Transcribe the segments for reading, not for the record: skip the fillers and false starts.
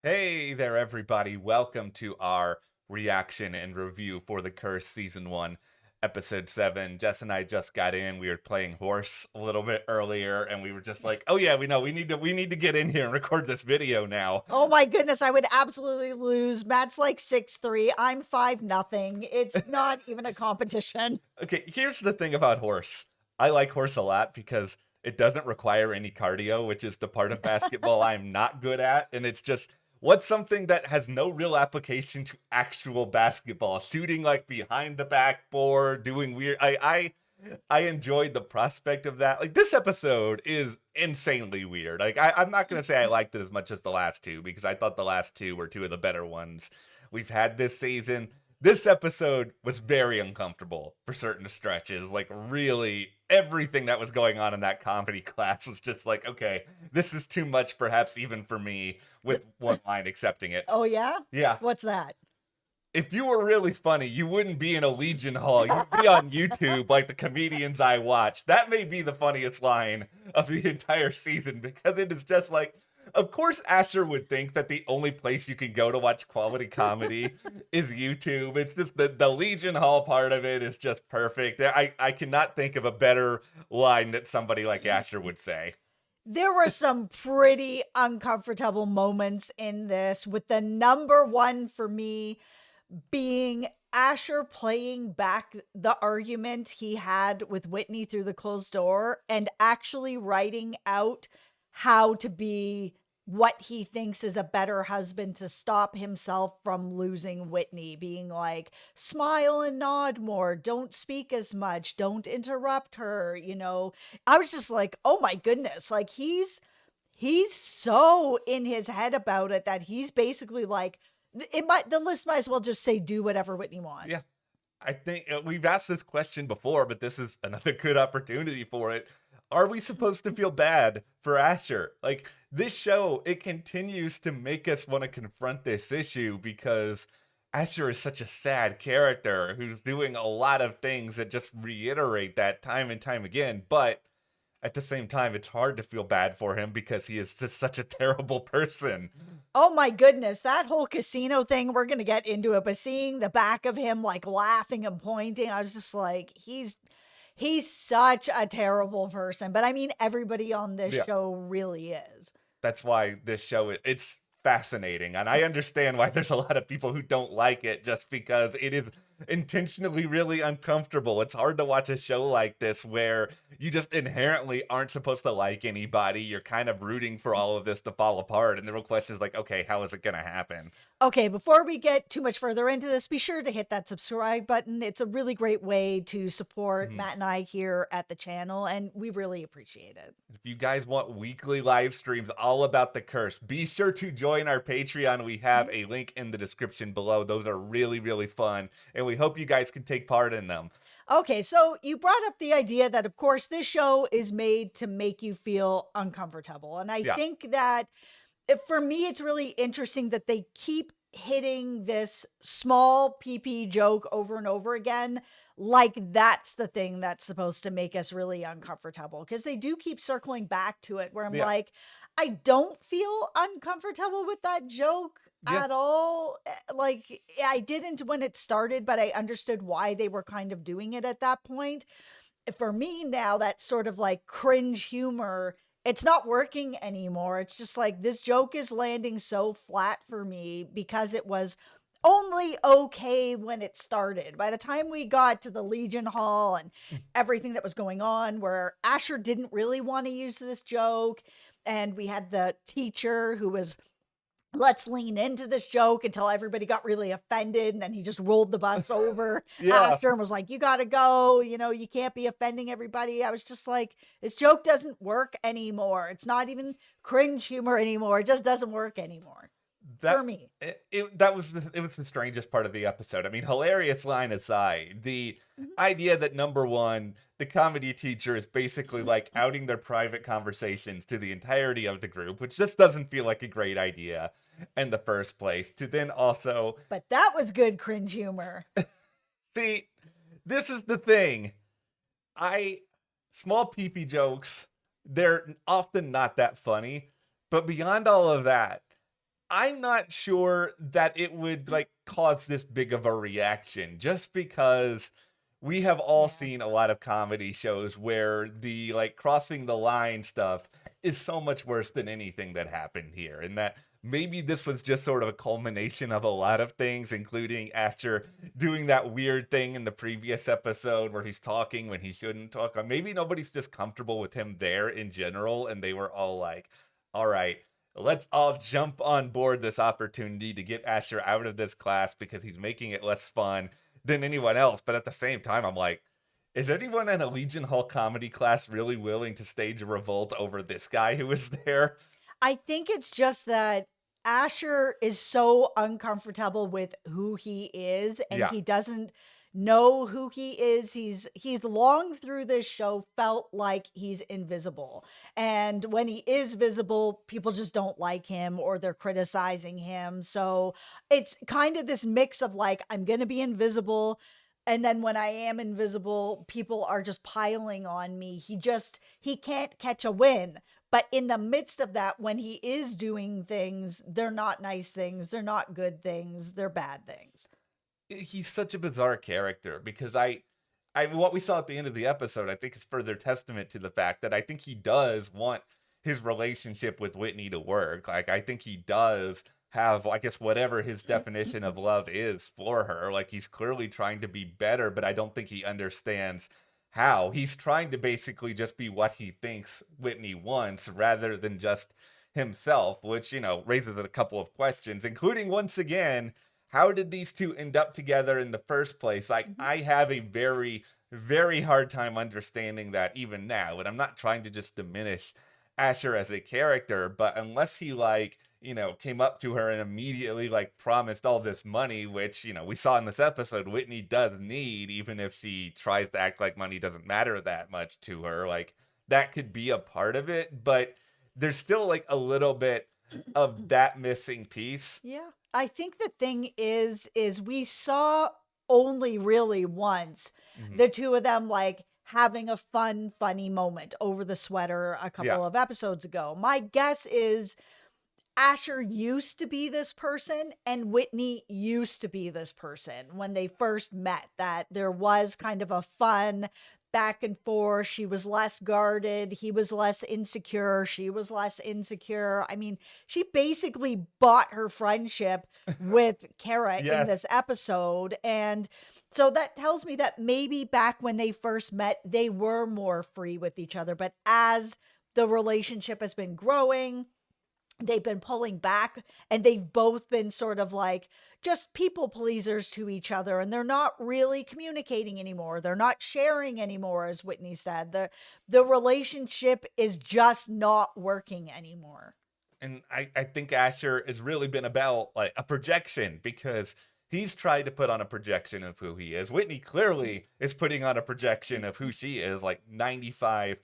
Hey there, everybody. Welcome to our reaction and review for The Curse Season 1, Episode 7. Jess and I just got in. We were playing horse a little bit earlier, and we were just like, oh yeah, we know we need to get in here and record this video now. Oh my goodness, I would absolutely lose. Matt's like 6'3". I'm 5'0". It's not even a competition. Okay, here's the thing about horse. I like horse a lot because it doesn't require any cardio, which is the part of basketball I'm not good at. And it's just what's something that has no real application to actual basketball, shooting like behind the backboard, doing weird. I enjoyed the prospect of that. Like this episode is insanely weird. Like I'm not gonna say I liked it as much as the last two because I thought the last two were two of the better ones we've had this season. This episode was very uncomfortable for certain stretches. Like really everything that was going on in that comedy class was just like, okay, this is too much perhaps even for me with one line accepting it. Oh yeah? Yeah. What's that? If you were really funny, you wouldn't be in a Legion Hall. You'd be on YouTube like the comedians I watch. That may be the funniest line of the entire season because it is just like, of course, Asher would think that the only place you can go to watch quality comedy is YouTube. It's just the Legion Hall part of it is just perfect. I cannot think of a better line that somebody like Asher would say. There were some pretty uncomfortable moments in this, with the number one for me being Asher playing back the argument he had with Whitney through the closed door and actually writing out how to be what he thinks is a better husband to stop himself from losing Whitney, being like, smile and nod more, don't speak as much, don't interrupt her. I was just like, oh my goodness, like he's so in his head about it that he's basically like, the list might as well just say do whatever Whitney wants. Yeah. I think we've asked this question before, but this is another good opportunity for it. Are we supposed to feel bad for Asher? Like this show, it continues to make us want to confront this issue because Asher is such a sad character who's doing a lot of things that just reiterate that time and time again. But at the same time, it's hard to feel bad for him because he is just such a terrible person. Oh my goodness, that whole casino thing, we're gonna get into it, but seeing the back of him like laughing and pointing, I was just like, he's such a terrible person. But I mean, everybody on this Yeah. show really is. That's why this show it's fascinating, and I understand why there's a lot of people who don't like it just because it is intentionally really uncomfortable. It's hard to watch a show like this where you just inherently aren't supposed to like anybody. You're kind of rooting for all of this to fall apart, and the real question is like, okay, how is it gonna happen? Okay, before we get too much further into this, be sure to hit that subscribe button. It's a really great way to support Mhm. Matt and I here at the channel, and we really appreciate it. If you guys want weekly live streams all about the curse, be sure to join our Patreon. We have a link in the description below. Those are really, really fun, and we hope you guys can take part in them. Okay, so you brought up the idea that, of course, this show is made to make you feel uncomfortable. And I Yeah. think that for me, it's really interesting that they keep hitting this small PP joke over and over again. Like that's the thing that's supposed to make us really uncomfortable, because they do keep circling back to it where I'm Yeah. like, I don't feel uncomfortable with that joke Yeah. at all. Like I didn't when it started, but I understood why they were kind of doing it at that point. For me now, that sort of like cringe humor, it's not working anymore. It's just like this joke is landing so flat for me because it was only okay when it started. By the time we got to the Legion Hall and everything that was going on, where Asher didn't really want to use this joke, and we had the teacher who was, let's lean into this joke, until everybody got really offended, and then he just rolled the bus over Yeah. Asher and was like, you gotta go, you can't be offending everybody. I was just like, this joke doesn't work anymore. It's not even cringe humor anymore. It just doesn't work anymore for me. It was the strangest part of the episode. I mean, hilarious line aside, the Mhm. idea that number one, the comedy teacher is basically like outing their private conversations to the entirety of the group, which just doesn't feel like a great idea in the first place. To then also But that was good cringe humor. see, this is the thing. I small peepee jokes, they're often not that funny, but beyond all of that, I'm not sure that it would like cause this big of a reaction just because we have all Yeah. seen a lot of comedy shows where the like crossing the line stuff is so much worse than anything that happened here. And that maybe this was just sort of a culmination of a lot of things, including Asher doing that weird thing in the previous episode where he's talking when he shouldn't talk. Or maybe nobody's just comfortable with him there in general. And they were all like, all right, let's all jump on board this opportunity to get Asher out of this class because he's making it less fun than anyone else. But at the same time, I'm like, is anyone in a Legion Hall comedy class really willing to stage a revolt over this guy who was there? I think it's just that Asher is so uncomfortable with who he is, and Yeah. he doesn't know who he is. He's long through this show felt like he's invisible. And when he is visible, people just don't like him or they're criticizing him. So it's kind of this mix of like, I'm going to be invisible. And then when I am invisible, people are just piling on me. He can't catch a win. But in the midst of that, when he is doing things, they're not nice things, they're not good things, they're bad things. He's such a bizarre character because I what we saw at the end of the episode, I think is further testament to the fact that I think he does want his relationship with Whitney to work. Like I think he does have, I guess, whatever his definition of love is for her. Like he's clearly trying to be better, but I don't think he understands how. He's trying to basically just be what he thinks Whitney wants rather than just himself, which, raises a couple of questions, including once again, how did these two end up together in the first place? Like, Mhm. I have a very, very hard time understanding that even now. And I'm not trying to just diminish Asher as a character, but unless he, like, came up to her and immediately, like, promised all this money, which, we saw in this episode, Whitney does need, even if she tries to act like money doesn't matter that much to her. Like, that could be a part of it, but there's still, like, a little bit of that missing piece. Yeah. I think the thing is we saw only really once Mhm. the two of them like having a fun, funny moment over the sweater a Yeah. couple of episodes ago. My guess is Asher used to be this person and Whitney used to be this person when they first met, that there was kind of a fun back and forth. She was less guarded, he was less insecure, she was less insecure. I mean, she basically bought her friendship with Kara in Yes. this episode. And so that tells me that maybe back when they first met, they were more free with each other. But as the relationship has been growing, they've been pulling back and they've both been sort of like just people pleasers to each other, and they're not really communicating anymore. They're not sharing anymore, as Whitney said. The relationship is just not working anymore. And I think Asher has really been about like a projection because he's tried to put on a projection of who he is. Whitney clearly is putting on a projection of who she is like 95%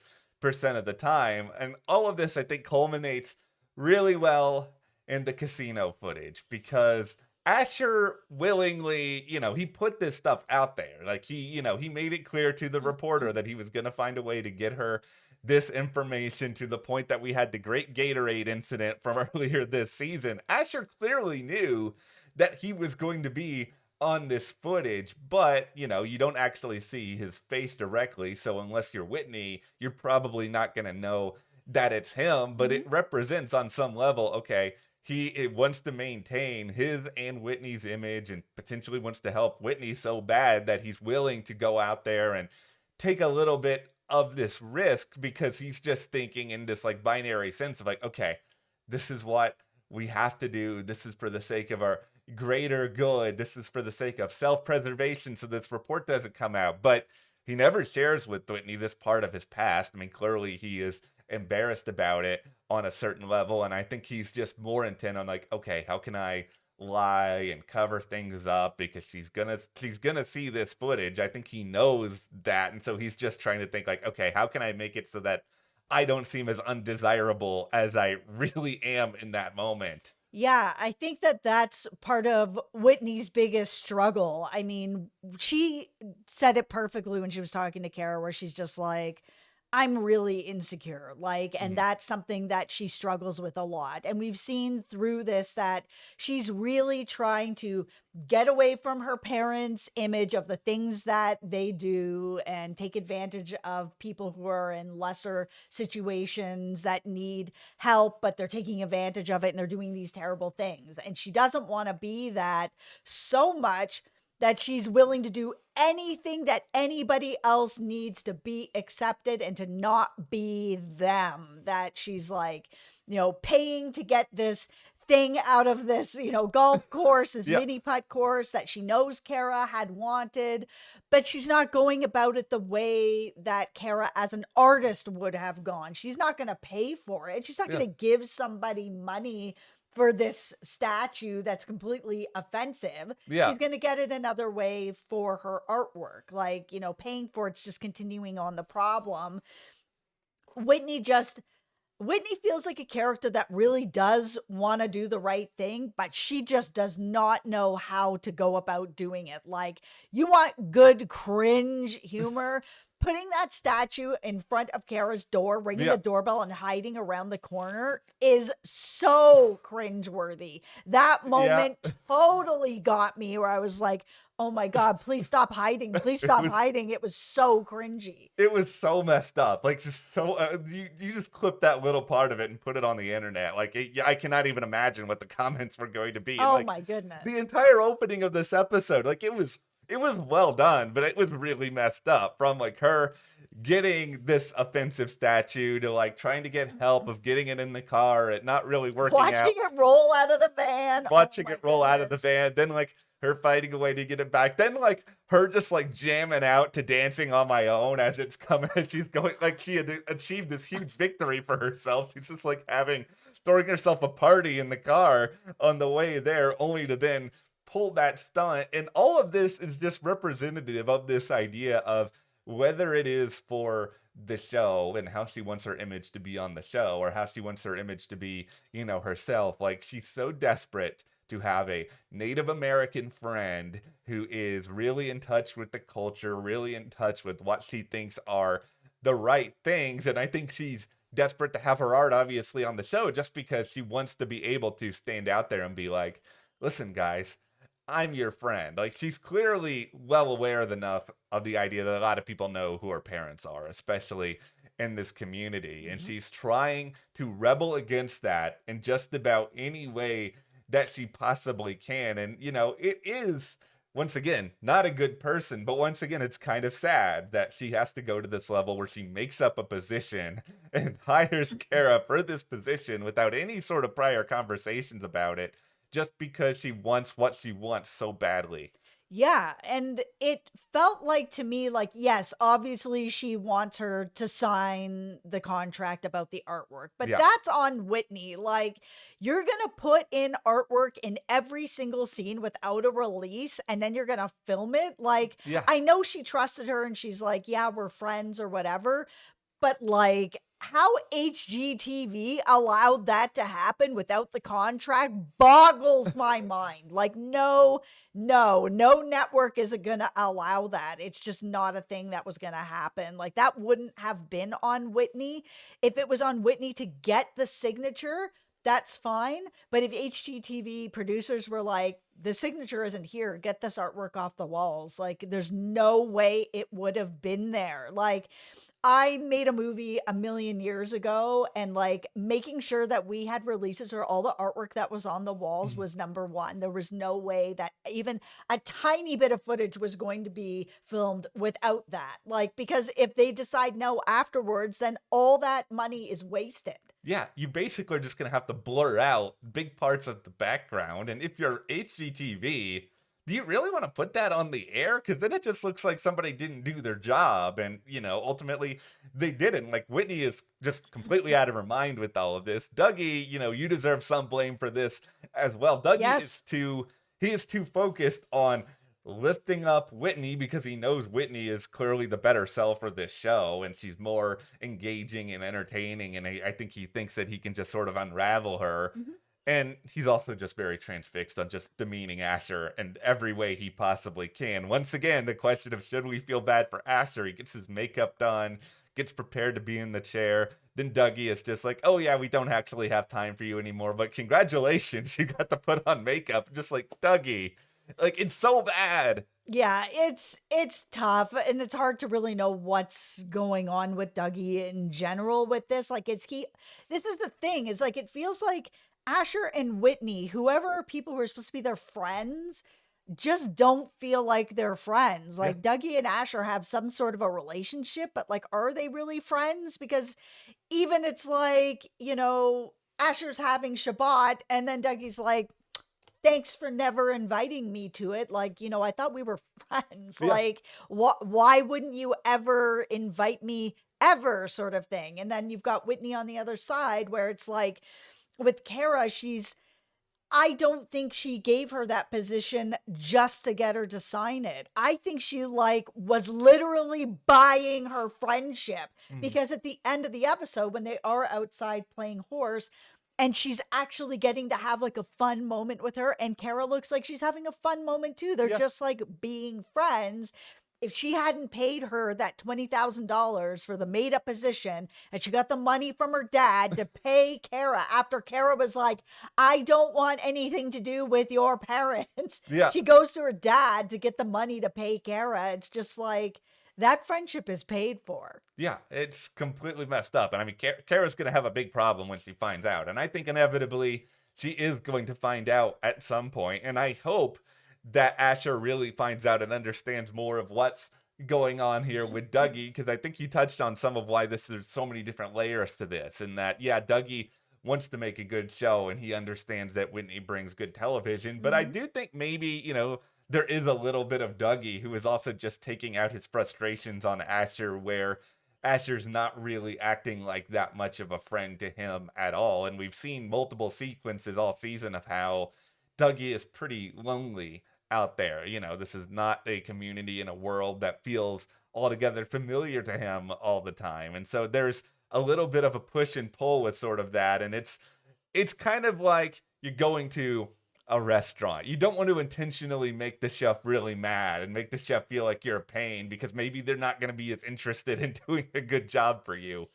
of the time. And all of this, I think, culminates really well in the casino footage because Asher willingly, he put this stuff out there. Like he made it clear to the reporter that he was going to find a way to get her this information to the point that we had the great Gatorade incident from earlier this season. Asher clearly knew that he was going to be on this footage, but you don't actually see his face directly. So unless you're Whitney, you're probably not going to know that it's him, but Mhm. it represents on some level, okay, it wants to maintain his and Whitney's image and potentially wants to help Whitney so bad that he's willing to go out there and take a little bit of this risk because he's just thinking in this like binary sense of like, okay, this is what we have to do. This is for the sake of our greater good. This is for the sake of self-preservation so this report doesn't come out. But he never shares with Whitney this part of his past. I mean, clearly he is embarrassed about it on a certain level. And I think he's just more intent on like, okay, how can I lie and cover things up because she's gonna see this footage. I think he knows that, and so he's just trying to think like, okay, how can I make it so that I don't seem as undesirable as I really am in that moment? Yeah, I think that that's part of Whitney's biggest struggle. I mean, she said it perfectly when she was talking to Kara, where she's just like, I'm really insecure, like, and Mhm. that's something that she struggles with a lot. And we've seen through this that she's really trying to get away from her parents' image of the things that they do and take advantage of people who are in lesser situations that need help, but they're taking advantage of it and they're doing these terrible things. And she doesn't want to be that so much that she's willing to do anything that anybody else needs to be accepted and to not be them. That she's like, paying to get this thing out of this, golf course, this Yeah. mini putt course that she knows Kara had wanted, but she's not going about it the way that Kara as an artist would have gone. She's not going to pay for it. She's not Yeah. going to give somebody money for this statue that's completely offensive. Yeah. She's going to get it another way for her artwork. Like, paying for it's just continuing on the problem. Whitney just Whitney feels like a character that really does want to do the right thing, but she just does not know how to go about doing it. Like, you want good cringe humor? Putting that statue in front of Kara's door, ringing Yeah. the doorbell, and hiding around the corner is so cringeworthy. That Yeah. moment totally got me where I was like, oh my God, please stop hiding. Please It stop was hiding. It was so cringy. it was so messed up. Like, just so you just clip that little part of it and put it on the internet. Like, yeah, I cannot even imagine what the comments were going to be. And Oh like my goodness. the entire opening of this episode, like it was well done, but it was really messed up from like her getting this offensive statue to like trying to get help of getting it in the car and not really working Watching out, it roll out of the van. Oh watching my it roll out of the goodness. van, then like her fighting away to get it back, then like her just like jamming out to Dancing on My Own as it's coming, and she's going like she had achieved this huge victory for herself. She's just like throwing herself a party in the car on the way there, only to then pull that stunt. And all of this is just representative of this idea of whether it is for the show and how she wants her image to be on the show, or how she wants her image to be, herself. Like, she's so desperate to have a Native American friend who is really in touch with the culture, really in touch with what she thinks are the right things. And I think she's desperate to have her art obviously on the show just because she wants to be able to stand out there and be like, listen, guys, I'm your friend. Like, she's clearly well aware enough of the idea that a lot of people know who her parents are, especially in this community. And Mhm. she's trying to rebel against that in just about any way that she possibly can. And, it is, once again, not a good person, but once again, it's kind of sad that she has to go to this level where she makes up a position and hires Kara for this position without any sort of prior conversations about it, just because she wants what she wants so badly. Yeah, and it felt like to me like, yes, obviously she wants her to sign the contract about the artwork, but Yeah. that's on Whitney. Like, you're going to put in artwork in every single scene without a release and then you're going to film it. Like, Yeah. I know she trusted her and she's like, yeah, we're friends or whatever, but like, how HGTV allowed that to happen without the contract boggles my mind. Like, no network is gonna allow that. It's just not a thing that was gonna happen. Like, that wouldn't have been on Whitney. If it was on Whitney to get the signature, that's fine. But if HGTV producers were like, the signature isn't here, get this artwork off the walls, like, there's no way it would have been there. Like, I made a movie a million years ago, and like making sure that we had releases or all the artwork that was on the walls Mhm. was number one. There was no way that even a tiny bit of footage was going to be filmed without that. Like, because if they decide no afterwards, then all that money is wasted. Yeah, you basically are just gonna have to blur out big parts of the background. And if you're HGTV, do you really want to put that on the air? Because then it just looks like somebody didn't do their job. And, ultimately they didn't. Like, Whitney is just completely out of her mind with all of this. Dougie, you deserve some blame for this as well. Dougie is Yes. too focused on lifting up Whitney because he knows Whitney is clearly the better self for this show and she's more engaging and entertaining. And I think he thinks that he can just sort of unravel her. Mhm. And he's also just very transfixed on just demeaning Asher in every way he possibly can. Once again, the question of should we feel bad for Asher? He gets his makeup done, gets prepared to be in the chair. Then Dougie is just like, oh yeah, we don't actually have time for you anymore, but congratulations, you got to put on makeup. Just like, Dougie, like, it's so bad. Yeah, it's tough and it's hard to really know what's going on with Dougie in general with this. Like, is he this is the thing, is like it feels like Asher and Whitney, whoever are people who are supposed to be their friends, just don't feel like they're friends. Yeah. Like Dougie and Asher have some sort of a relationship, but like, are they really friends? Because even it's like, Asher's having Shabbat and then Dougie's like, thanks for never inviting me to it. Like, I thought we were friends. Yeah. Like, why wouldn't you ever invite me ever, sort of thing? And then you've got Whitney on the other side where it's like with Kara, I don't think she gave her that position just to get her to sign it. I think she like was literally buying her friendship because at the end of the episode, when they are outside playing horse, and she's actually getting to have like a fun moment with her, and Kara looks like she's having a fun moment too. They're Yeah. just like being friends. If she hadn't paid her that $20,000 for the made up position and she got the money from her dad to pay Kara after Kara was like, I don't want anything to do with your parents. Yeah. She goes to her dad to get the money to pay Kara. It's just like that friendship is paid for. Yeah, it's completely messed up. And I mean, Kara's going to have a big problem when she finds out. And I think inevitably she is going to find out at some point. And I hope that Asher really finds out and understands more of what's going on here with Dougie, because I think you touched on some of why there's so many different layers to this. And that, yeah, Dougie wants to make a good show and he understands that Whitney brings good television. But I do think maybe, there is a little bit of Dougie who is also just taking out his frustrations on Asher, where Asher's not really acting like that much of a friend to him at all. And we've seen multiple sequences all season of how Dougie is pretty lonely out there. This is not a community in a world that feels altogether familiar to him all the time. And so there's a little bit of a push and pull with sort of that. And it's kind of like you're going to a restaurant. You don't want to intentionally make the chef really mad and make the chef feel like you're a pain, because maybe they're not going to be as interested in doing a good job for you.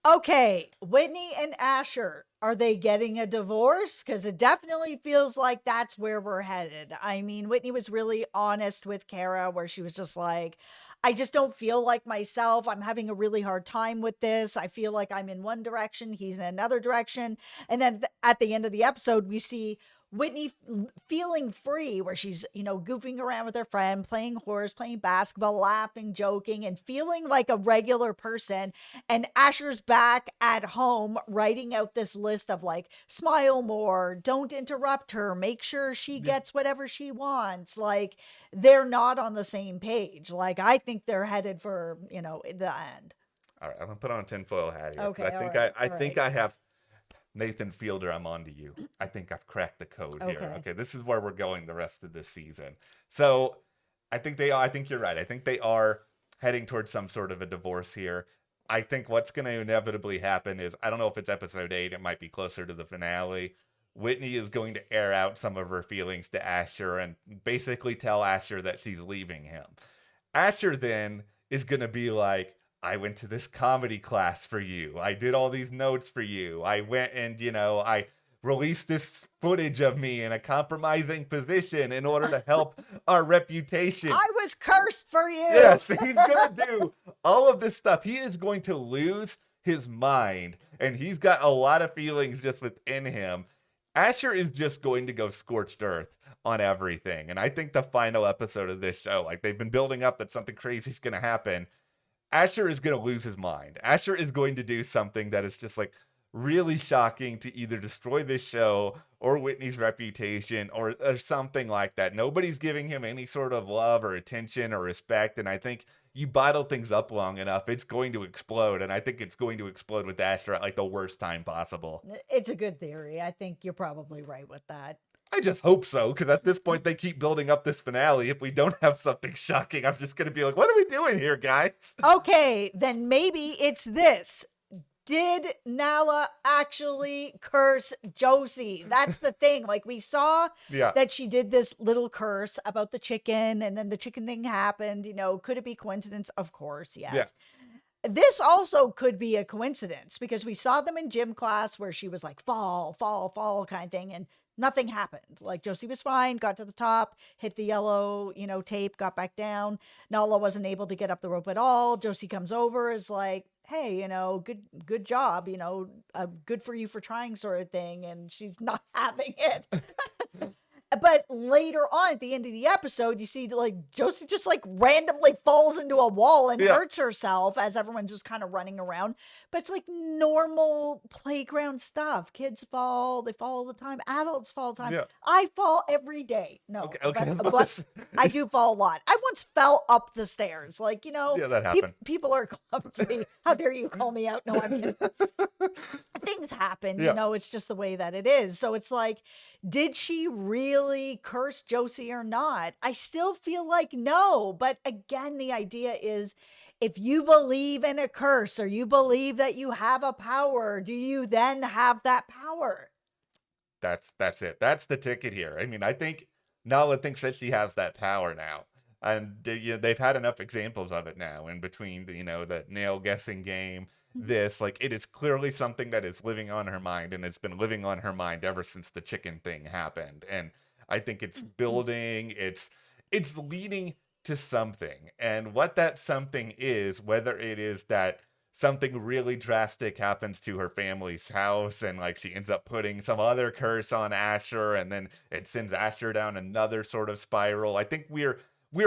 Okay, Whitney and Asher, are they getting a divorce? Because it definitely feels like that's where we're headed. I mean, Whitney was really honest with Kara, where she was just like, I just don't feel like myself. I'm having a really hard time with this. I feel like I'm in one direction, he's in another direction. And then at the end of the episode, we see Whitney feeling free, where she's, goofing around with her friend, playing horse, playing basketball, laughing, joking, and feeling like a regular person. And Asher's back at home writing out this list of like, smile more, don't interrupt her, make sure she gets whatever she wants. Like, they're not on the same page. Like, I think they're headed for, the end. All right, I'm gonna put on a tinfoil hat here. Okay, I think I have Nathan Fielder, I'm on to you. I think I've cracked the code here. Okay, this is where we're going the rest of this season. So I think you're right. I think they are heading towards some sort of a divorce here. I think what's going to inevitably happen is, I don't know if it's episode 8, it might be closer to the finale. Whitney is going to air out some of her feelings to Asher and basically tell Asher that she's leaving him. Asher then is going to be like, I went to this comedy class for you. I did all these notes for you. I went and, I released this footage of me in a compromising position in order to help our reputation. I was cursed for you. Yes, he's going to do all of this stuff. He is going to lose his mind, and he's got a lot of feelings just within him. Asher is just going to go scorched earth on everything. And I think the final episode of this show, like, they've been building up that something crazy is going to happen. Asher is going to lose his mind. Asher is going to do something that is just like really shocking to either destroy this show or Whitney's reputation or something like that. Nobody's giving him any sort of love or attention or respect. And I think you bottle things up long enough, it's going to explode. And I think it's going to explode with Asher at like the worst time possible. It's a good theory. I think you're probably right with that. I just hope so, because at this point they keep building up this finale. If we don't have something shocking, I'm just going to be like, what are we doing here, guys? Okay, then maybe it's this. Did Nala actually curse Josie? That's the thing. Like, we saw that she did this little curse about the chicken, and then the chicken thing happened. Could it be coincidence? Of course, yes. Yeah. This also could be a coincidence because we saw them in gym class where she was like, fall, fall, fall kind of thing, and nothing happened. Like Josie was fine, got to the top, hit the yellow, tape, got back down. Nala wasn't able to get up the rope at all. Josie comes over, is like, hey, good job, good for you for trying sort of thing. And she's not having it. But later on at the end of the episode, you see like Josie just like randomly falls into a wall and Yeah. hurts herself as everyone's just kind of running around. But it's like normal playground stuff. Kids fall, they fall all the time. Adults fall all the time. Yeah. I fall every day. No, Okay. but I do fall a lot. I once fell up the stairs. Like, Yeah, that happened. people are clumsy. How dare you call me out? No, I'm kidding. Things happen, Yeah. it's just the way that it is. So it's like, did she really curse Josie or not? I still feel like no. But again, the idea is if you believe in a curse or you believe that you have a power, do you then have that power? That's it. That's the ticket here. I mean, I think Nala thinks that she has that power now. And they've had enough examples of it now in between the nail guessing game, this, like, it is clearly something that is living on her mind, and it's been living on her mind ever since the chicken thing happened. And I think it's building, it's leading to something. And what that something is, whether it is that something really drastic happens to her family's house and like she ends up putting some other curse on Asher and then it sends Asher down another sort of spiral. I think we're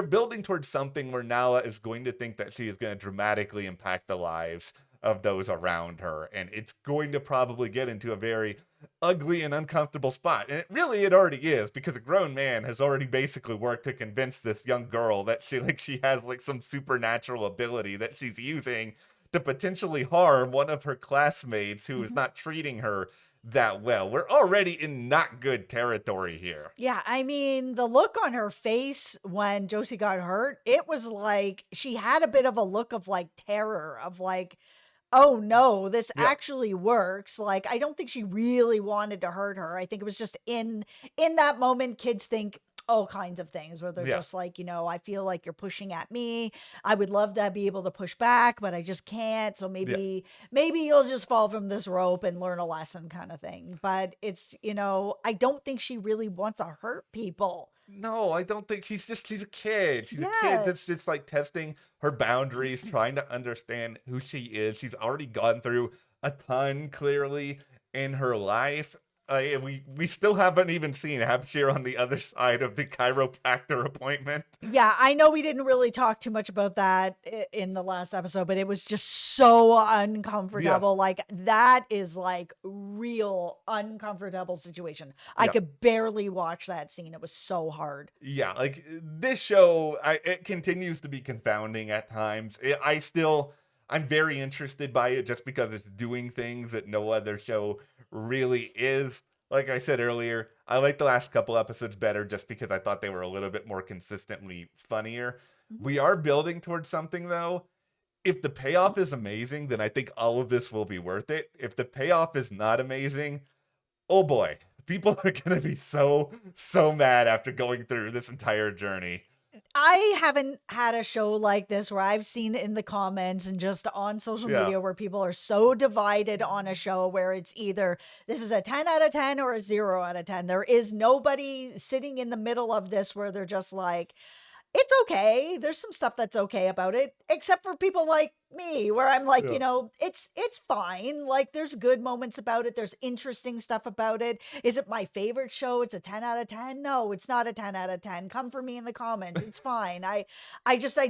building towards something where Nala is going to think that she is going to dramatically impact the lives of those around her, and it's going to probably get into a very ugly and uncomfortable spot. And it already is, because a grown man has already basically worked to convince this young girl that she has like some supernatural ability that she's using to potentially harm one of her classmates who is not treating her that well. We're already in not good territory here. Yeah, I mean, the look on her face when Josie got hurt, it was like she had a bit of a look of like terror, of like, oh no, this Yeah. actually works. Like, I don't think she really wanted to hurt her. I think it was just in that moment, kids think all kinds of things where they're Yeah. just like, I feel like you're pushing at me. I would love to be able to push back, but I just can't. So Yeah. maybe you'll just fall from this rope and learn a lesson kind of thing. But it's, I don't think she really wants to hurt people. No, I don't think she's a kid. She's a kid that's Yes. just like testing her boundaries, trying to understand who she is. She's already gone through a ton clearly in her life. We still haven't even seen Abshir on the other side of the chiropractor appointment. Yeah, I know we didn't really talk too much about that in the last episode, but it was just so uncomfortable. Like, that is like real uncomfortable situation. I Yeah. could barely watch that scene. It was so hard. Yeah, like this show, it continues to be confounding at times. I'm very interested by it just because it's doing things that no other show really is. Like I said earlier, I like the last couple episodes better just because I thought they were a little bit more consistently funnier. Mhm. We are building towards something though. If the payoff is amazing, then I think all of this will be worth it. If the payoff is not amazing, oh boy, people are going to be so mad after going through this entire journey. I haven't had a show like this where I've seen in the comments and just on social Yeah. media where people are so divided on a show where it's either this is a 10 out of 10 or a 0 out of 10. There is nobody sitting in the middle of this where they're just like, it's okay. There's some stuff that's okay about it, except for people like me, where I'm like, Yeah. it's fine. Like, there's good moments about it. There's interesting stuff about it. Is it my favorite show? It's a 10 out of 10. No, it's not a 10 out of 10. Come for me in the comments. It's fine. I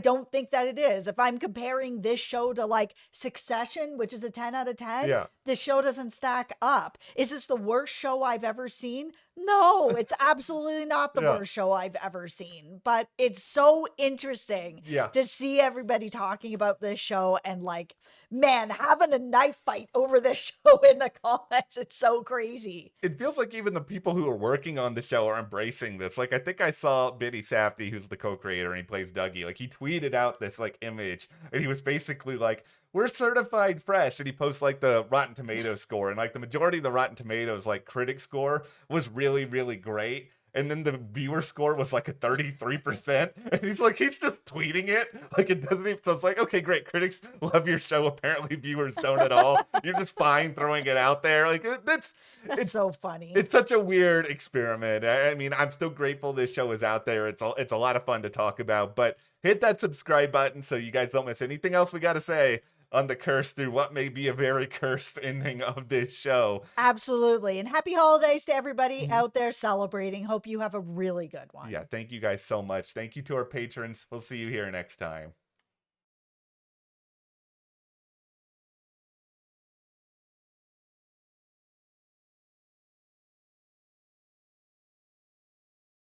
don't think that it is. If I'm comparing this show to like Succession, which is a 10 out of 10, Yeah. this show doesn't stack up. Is this the worst show I've ever seen? No, it's absolutely not the Yeah. worst show I've ever seen, but it's so interesting Yeah. to see everybody talking about this show and like, man, having a knife fight over this show in the comments. It's so crazy. It feels like even the people who are working on the show are embracing this. Like, I think I saw Biddy Safdie, who's the co-creator and he plays Dougie. Like, he tweeted out this like image and he was basically like, we're certified fresh. And he posts like the Rotten Tomatoes score. And like the majority of the Rotten Tomatoes like critic score was really, really great. and then the viewer score was like a 33%. And he's just tweeting it. Like it doesn't even, so it's like, okay, great. Critics love your show. Apparently viewers don't at all. You're just fine throwing it out there. Like That's it's so funny. it's such a weird experiment. I mean, I'm still grateful this show is out there. It's a lot of fun to talk about, but hit that subscribe button so you guys don't miss anything else we got to say on the curse through what may be a very cursed ending of this show. Absolutely. And happy holidays to everybody out there celebrating. Hope you have a really good one. Yeah, thank you guys so much. Thank you to our patrons. We'll see you here next time.